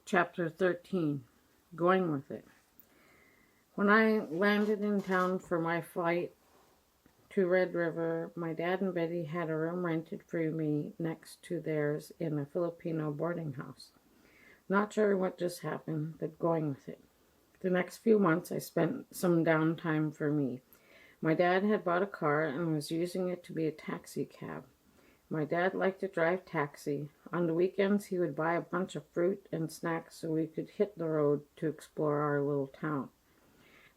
Chapter 13, Going With It. When I landed in town for my flight to Red River, my dad and Betty had a room rented for me next to theirs in a Filipino boarding house. Not sure what just happened, but going with it. The next few months I spent some downtime for me. My dad had bought a car and was using it to be a taxi cab. My dad liked to drive taxi. On the weekends he would buy a bunch of fruit and snacks so we could hit the road to explore our little town.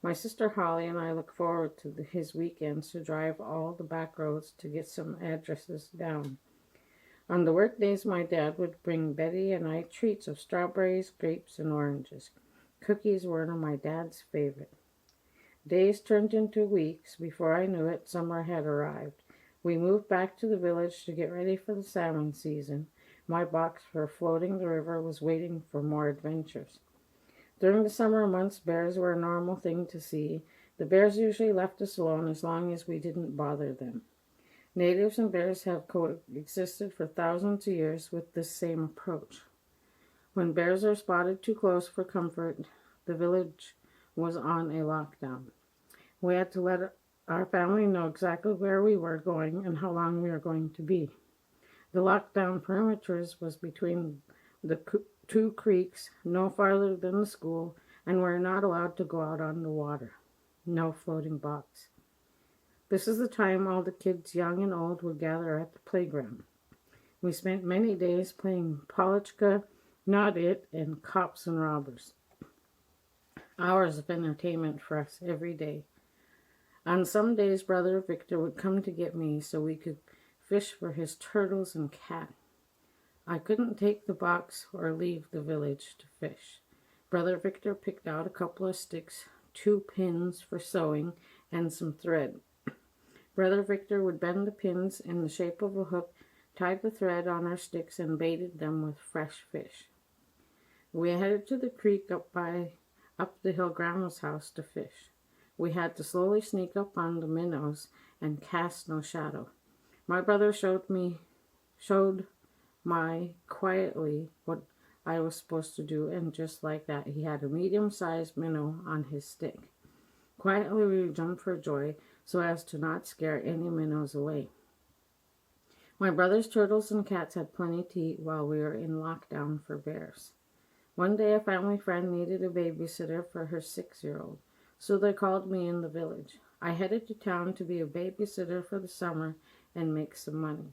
My sister Holly and I look forward to his weekends to drive all the back roads to get some addresses down. On the work days my dad would bring Betty and I treats of strawberries, grapes, and oranges. Cookies were one of my dad's favorite. Days turned into weeks. Before I knew it, summer had arrived. We moved back to the village to get ready for the salmon season. My box for floating the river was waiting for more adventures. During the summer months, bears were a normal thing to see. The bears usually left us alone as long as we didn't bother them. Natives and bears have coexisted for thousands of years with this same approach. When bears are spotted too close for comfort, the village was on a lockdown. We had to let our family know exactly where we were going and how long we were going to be. The lockdown perimeters was between the two creeks, no farther than the school, and we're not allowed to go out on the water. No floating box. This is the time all the kids, young and old, would gather at the playground. We spent many days playing Polichka, Not It, and Cops and Robbers. Hours of entertainment for us every day. On some days, Brother Victor would come to get me so we could fish for his turtles and cat. I couldn't take the box or leave the village to fish. Brother Victor picked out a couple of sticks, 2 pins for sewing, and some thread. Brother Victor would bend the pins in the shape of a hook, tied the thread on our sticks, and baited them with fresh fish. We headed to the creek up the hill Grandma's house to fish. We had to slowly sneak up on the minnows and cast no shadow. My brother showed my quietly what I was supposed to do, and just like that, he had a medium-sized minnow on his stick. Quietly we jumped for joy so as to not scare any minnows away. My brother's turtles and cats had plenty to eat while we were in lockdown for bears. One day a family friend needed a babysitter for her 6-year-old, so they called me in the village. I headed to town to be a babysitter for the summer and make some money.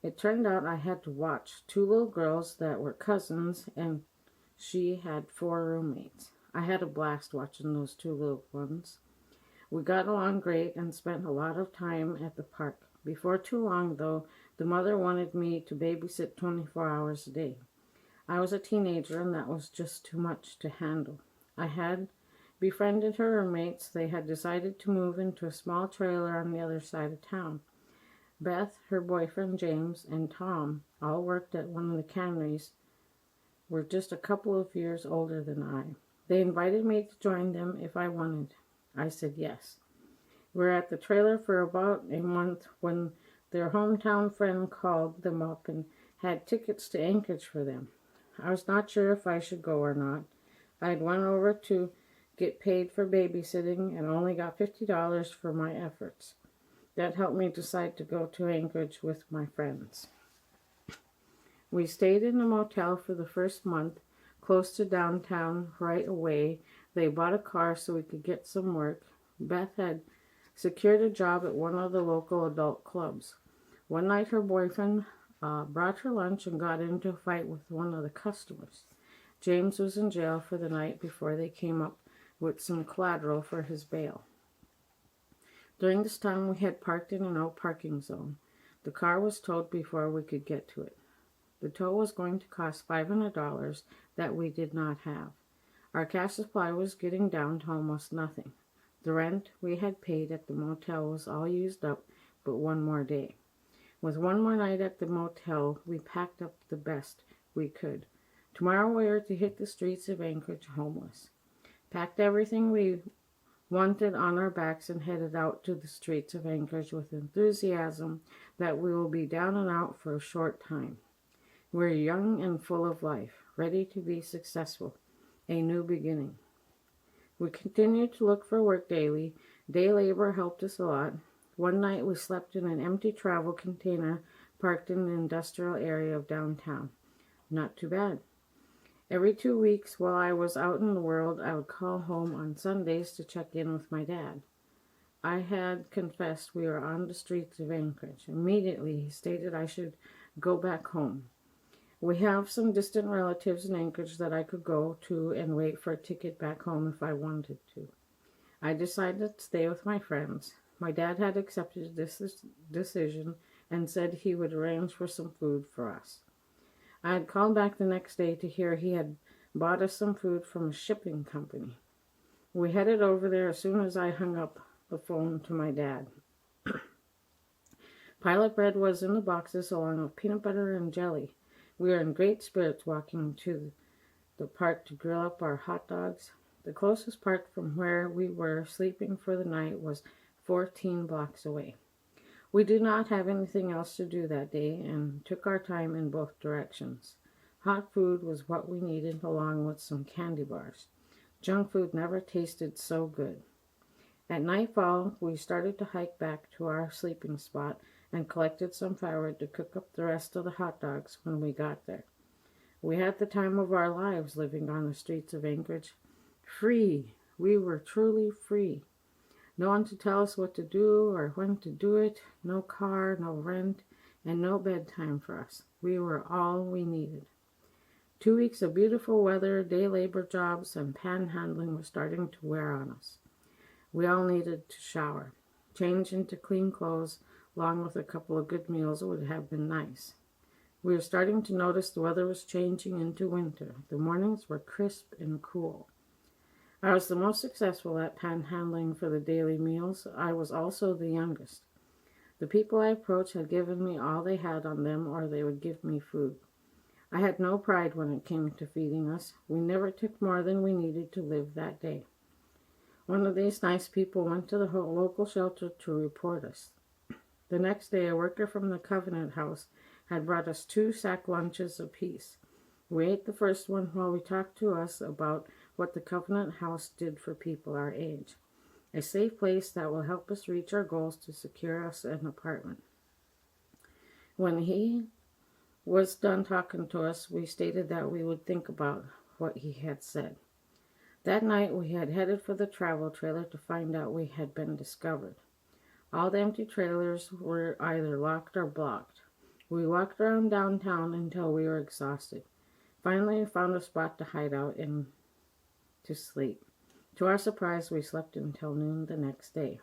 It turned out I had to watch 2 little girls that were cousins, and she had 4 roommates. I had a blast watching those 2 little ones. We got along great and spent a lot of time at the park. Before too long, though, the mother wanted me to babysit 24 hours a day. I was a teenager, and that was just too much to handle. I had befriended her roommates. They had decided to move into a small trailer on the other side of town. Beth, her boyfriend James, and Tom all worked at one of the canneries, were just a couple of years older than I. They invited me to join them if I wanted. I said yes. We were at the trailer for about a month when their hometown friend called them up and had tickets to Anchorage for them. I was not sure if I should go or not. I had went over to get paid for babysitting and only got $50 for my efforts. That helped me decide to go to Anchorage with my friends. We stayed in a motel for the first month, close to downtown right away. They bought a car so we could get some work. Beth had secured a job at one of the local adult clubs. One night her boyfriend brought her lunch and got into a fight with one of the customers. James was in jail for the night before they came up with some collateral for his bail. During this time, we had parked in a no parking zone. The car was towed before we could get to it. The tow was going to cost $500 that we did not have. Our cash supply was getting down to almost nothing. The rent we had paid at the motel was all used up but one more day. With one more night at the motel, we packed up the best we could. Tomorrow we were to hit the streets of Anchorage homeless. Packed everything we wanted on our backs and headed out to the streets of Anchorage with enthusiasm that we will be down and out for a short time. We're young and full of life. ready to be successful, a new beginning. We continued to look for work daily. Day labor helped us a lot. One night we slept in an empty travel container parked in the industrial area of downtown. Not too bad. Every 2 weeks while I was out in the world, I would call home on Sundays to check in with my dad. I had confessed we were on the streets of Anchorage. Immediately, he stated I should go back home. We have some distant relatives in Anchorage that I could go to and wait for a ticket back home if I wanted to. I decided to stay with my friends. My dad had accepted this decision and said he would arrange for some food for us. I had called back the next day to hear he had bought us some food from a shipping company. We headed over there as soon as I hung up the phone to my dad. Pilot bread was in the boxes along with peanut butter and jelly. We were in great spirits walking to the park to grill up our hot dogs. The closest park from where we were sleeping for the night was 14 blocks away. We did not have anything else to do that day and took our time in both directions. Hot food was what we needed along with some candy bars. Junk food never tasted so good. At nightfall, we started to hike back to our sleeping spot and collected some firewood to cook up the rest of the hot dogs when we got there. We had the time of our lives living on the streets of Anchorage. Free. We were truly free. No one to tell us what to do or when to do it. No car, no rent, and no bedtime for us. We were all we needed. 2 weeks of beautiful weather, day labor jobs, and panhandling were starting to wear on us. We all needed to shower. Change into clean clothes, along with a couple of good meals, would have been nice. We were starting to notice the weather was changing into winter. The mornings were crisp and cool. I was the most successful at panhandling for the daily meals. I was also the youngest. The people I approached had given me all they had on them, or they would give me food. I had no pride when it came to feeding us. We never took more than we needed to live that day. One of these nice people went to the local shelter to report us. The next day, a worker from the Covenant House had brought us 2 sack lunches apiece. We ate the first one while he talked to us about what the Covenant House did for people our age. A safe place that will help us reach our goals to secure us an apartment. When he was done talking to us, we stated that we would think about what he had said. That night, we had headed for the travel trailer to find out we had been discovered. All the empty trailers were either locked or blocked. We walked around downtown until we were exhausted. Finally, we found a spot to hide out and to sleep. To our surprise, we slept until noon the next day.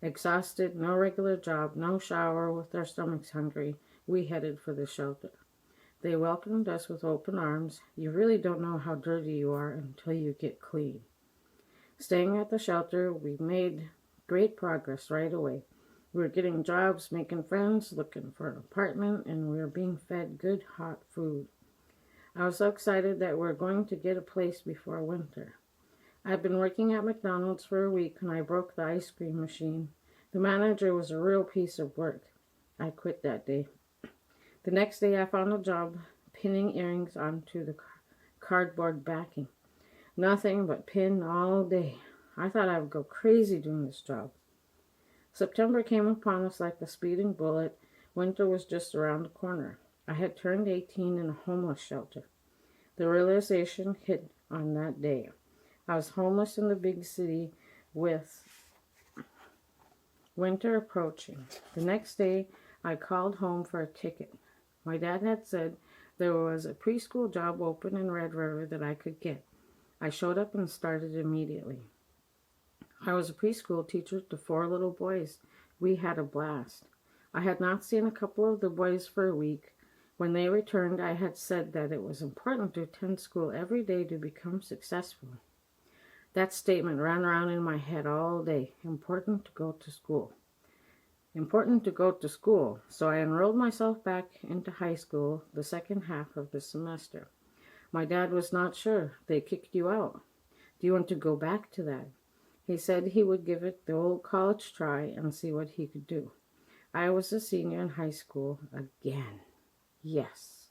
Exhausted, no regular job, no shower, with our stomachs hungry, we headed for the shelter. They welcomed us with open arms. You really don't know how dirty you are until you get clean. Staying at the shelter, we made great progress right away. We were getting jobs, making friends, looking for an apartment, and we were being fed good hot food. I was so excited that we were going to get a place before winter. I'd been working at McDonald's for a week when I broke the ice cream machine. The manager was a real piece of work. I quit that day. The next day I found a job pinning earrings onto the cardboard backing. Nothing but pin all day. I thought I would go crazy doing this job. September came upon us like a speeding bullet. Winter was just around the corner. I had turned 18 in a homeless shelter. The realization hit on that day. I was homeless in the big city with winter approaching. The next day, I called home for a ticket. My dad had said there was a preschool job open in Red River that I could get. I showed up and started immediately. I was a preschool teacher to 4 little boys. We had a blast. I had not seen a couple of the boys for a week. When they returned, I had said that it was important to attend school every day to become successful. That statement ran around in my head all day. Important to go to school. Important to go to school. So I enrolled myself back into high school the second half of the semester. My dad was not sure. They kicked you out. Do you want to go back to that? He said he would give it the old college try and see what he could do. I was a senior in high school again. Yes.